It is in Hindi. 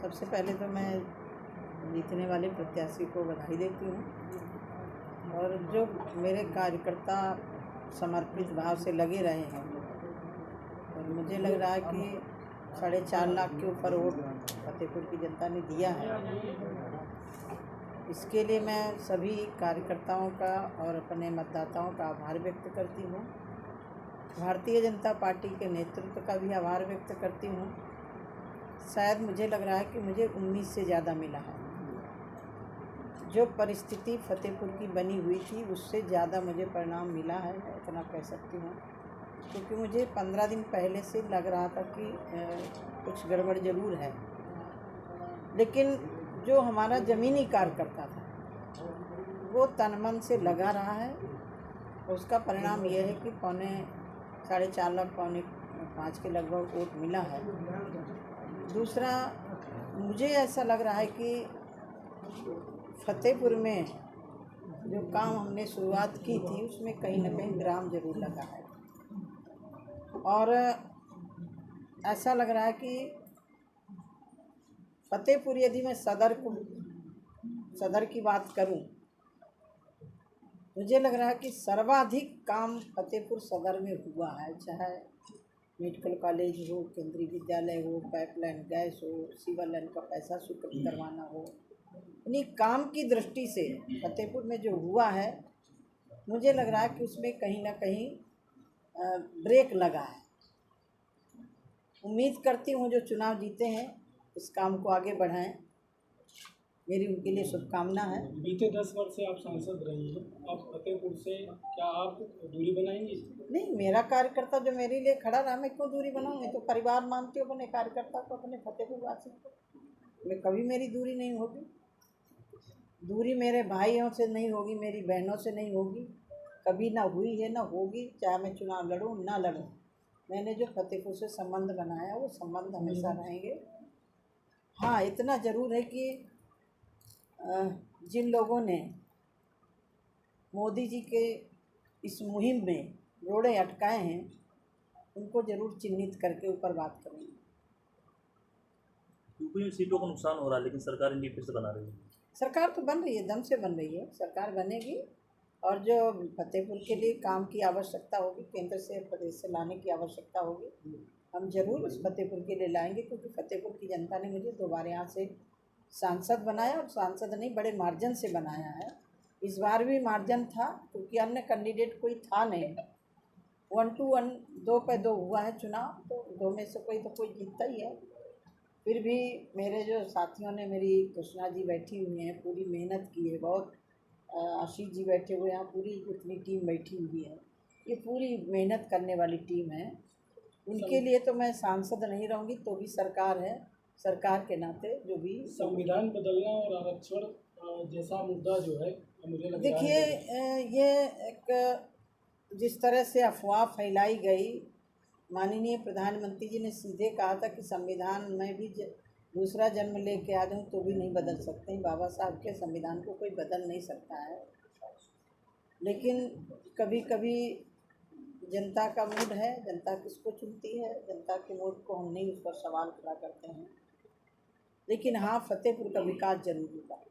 सबसे पहले तो मैं जीतने वाले प्रत्याशी को बधाई देती हूँ और जो मेरे कार्यकर्ता समर्पित भाव से लगे रहे हैं और मुझे लग रहा है कि 4.5 लाख के ऊपर वोट फतेहपुर की जनता ने दिया है। इसके लिए मैं सभी कार्यकर्ताओं का और अपने मतदाताओं का आभार व्यक्त करती हूँ। भारतीय जनता पार्टी के नेतृत्व का भी आभार व्यक्त करती हूँ। शायद मुझे लग रहा है कि मुझे उम्मीद से ज़्यादा मिला है। जो परिस्थिति फतेहपुर की बनी हुई थी उससे ज़्यादा मुझे परिणाम मिला है, मैं इतना कह सकती हूँ, क्योंकि मुझे 15 दिन पहले से लग रहा था कि कुछ गड़बड़ ज़रूर है। लेकिन जो हमारा ज़मीनी कार्यकर्ता था वो तन मन से लगा रहा है। उसका परिणाम यह है कि 4.5 लाख 5 के लगभग वोट मिला है। दूसरा, मुझे ऐसा लग रहा है कि फतेहपुर में जो काम हमने शुरुआत की थी उसमें कहीं ना कहीं विराम जरूर लगा है और ऐसा लग रहा है कि फतेहपुर, यदि मैं सदर की बात करूं, मुझे लग रहा है कि सर्वाधिक काम फतेहपुर सदर में हुआ है। चाहे मेडिकल कॉलेज हो, केंद्रीय विद्यालय हो, पाइपलाइन गैस हो, सीवर लाइन का पैसा स्वीकृत करवाना हो, इन्हीं काम की दृष्टि से फतेहपुर में जो हुआ है मुझे लग रहा है कि उसमें कहीं ना कहीं ब्रेक लगा है। उम्मीद करती हूँ जो चुनाव जीते हैं इस काम को आगे बढ़ाएं। मेरी उनके लिए शुभकामना है। बीते 10 वर्ष से आप सांसद रही हैं, आप फतेहपुर से क्या आप दूरी बनाएंगी? नहीं, मेरा कार्यकर्ता जो मेरे लिए खड़ा रहा, मैं क्यों दूरी बनाऊँ? मैं तो परिवार मानती हूँ अपने कार्यकर्ता को, अपने फतेहपुर वासी को। मैं कभी मेरी दूरी नहीं होगी। दूरी मेरे भाइयों से नहीं होगी, मेरी बहनों से नहीं होगी, कभी ना हुई है ना होगी। चाहे मैं चुनाव लड़ूँ ना लड़ूँ, मैंने जो फतेहपुर से संबंध बनाया वो संबंध हमेशा रहेंगे। हाँ, इतना ज़रूर है कि जिन लोगों ने मोदी जी के इस मुहिम में रोड़े अटकाए हैं उनको ज़रूर चिन्हित करके ऊपर बात करेंगे। यूपी में सीटों को नुकसान हो रहा है लेकिन सरकार इंडी फिर से बना रही है। सरकार तो बन रही है, दम से बन रही है। सरकार बनेगी और जो फतेहपुर के लिए काम की आवश्यकता होगी, केंद्र से प्रदेश से लाने की आवश्यकता होगी, हम जरूर उस फतेहपुर के लिए लाएंगे, क्योंकि फतेहपुर की जनता ने मुझे दोबारा यहाँ से सांसद बनाया और सांसद नहीं, बड़े मार्जिन से बनाया है। इस बार भी मार्जिन था क्योंकि अन्य कैंडिडेट कोई था नहीं। 1 to 1 2 पे 2 हुआ है चुनाव, तो 2 में से कोई जीतता ही है। फिर भी मेरे जो साथियों ने, मेरी कृष्णा जी बैठी हुई हैं, पूरी मेहनत की है बहुत, आशीष जी बैठे हुए हैं, पूरी जितनी टीम बैठी हुई है, ये पूरी मेहनत करने वाली टीम है। उनके लिए तो मैं सांसद नहीं रहूँगी तो भी सरकार है, सरकार के नाते जो भी संविधान बदलना और आरक्षण जैसा मुद्दा जो है, मुझे लगता है, देखिए, ये एक जिस तरह से अफवाह फैलाई गई, माननीय प्रधानमंत्री जी ने सीधे कहा था कि संविधान में भी दूसरा जन्म लेके आ जाऊँ तो भी नहीं बदल सकते हैं। बाबा साहब के संविधान को कोई बदल नहीं सकता है। लेकिन कभी कभी जनता का मूड है, जनता किसको चुनती है, जनता के मूड को हम नहीं उस पर सवाल खड़ा करते हैं। लेकिन हाँ, फतेहपुर का विकास जरूर होगा।